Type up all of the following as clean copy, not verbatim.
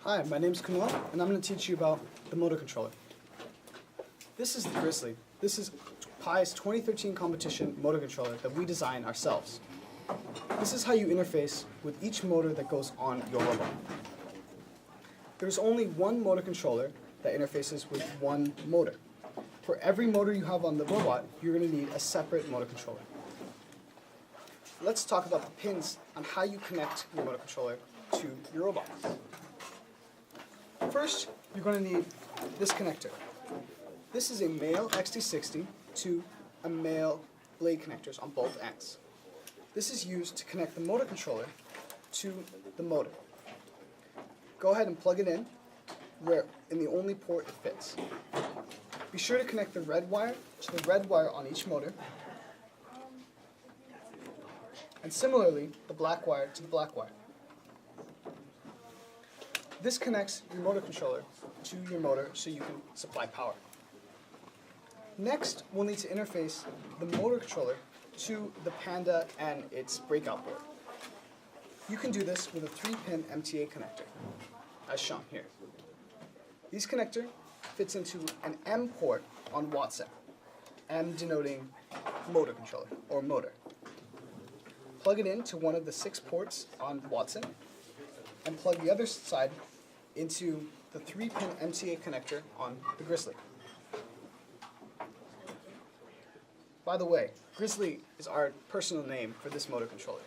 Hi, my name is Kunal, and I'm going to teach you about the motor controller. This is the Grizzly. This is Pi's 2013 competition motor controller that we designed ourselves. This is how you interface with each motor that goes on your robot. There's only one motor controller that interfaces with one motor. For every motor you have on the robot, you're going to need a separate motor controller. Let's talk about the pins on how you connect your motor controller to your robot. First, you're going to need this connector. This is a male XT60 to a male blade connectors on both ends. This is used to connect the motor controller to the motor. Go ahead and plug it in the only port it fits. Be sure to connect the red wire to the red wire on each motor, and similarly the black wire to the black wire. This connects your motor controller to your motor so you can supply power. Next, we'll need to interface the motor controller to the Panda and its breakout board. You can do this with a 3-pin MTA connector, as shown here. This connector fits into an M port on Watson, M denoting motor controller, or motor. Plug it into one of the 6 ports on Watson, and plug the other side into the 3-pin MTA connector on the Grizzly. By the way, Grizzly is our personal name for this motor controller.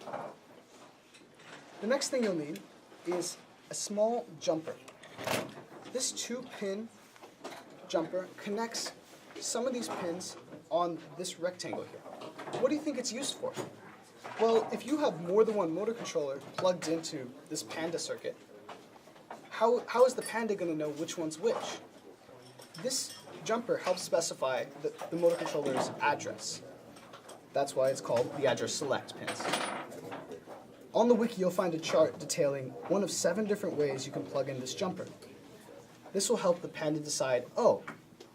The next thing you'll need is a small jumper. This 2-pin jumper connects some of these pins on this rectangle here. What do you think it's used for? Well, if you have more than one motor controller plugged into this Panda circuit, how is the Panda going to know which one's which? This jumper helps specify the motor controller's address. That's why it's called the address select pins. On the wiki, you'll find a chart detailing one of 7 different ways you can plug in this jumper. This will help the Panda decide, oh,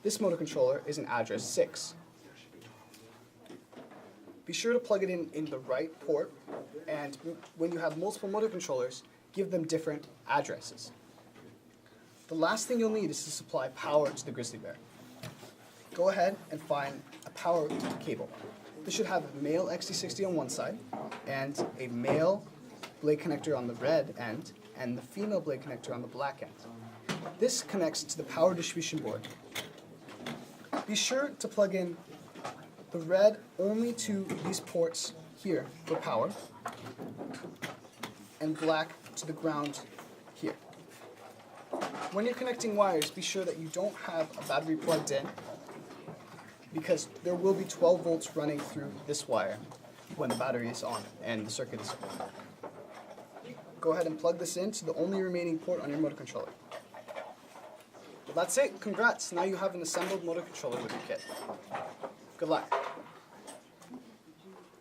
this motor controller is in address 6. Be sure to plug it in the right port, and when you have multiple motor controllers, give them different addresses. The last thing you'll need is to supply power to the Grizzly Bear. Go ahead and find a power cable. This should have a male XT60 on one side, and a male blade connector on the red end, and the female blade connector on the black end. This connects to the power distribution board. Be sure to plug in the red only to these ports here for power, and black to the ground here. When you're connecting wires, be sure that you don't have a battery plugged in, because there will be 12 volts running through this wire when the battery is on and the circuit is on. Go ahead and plug this into the only remaining port on your motor controller. Well, that's it. Congrats. Now you have an assembled motor controller with your kit. Good luck.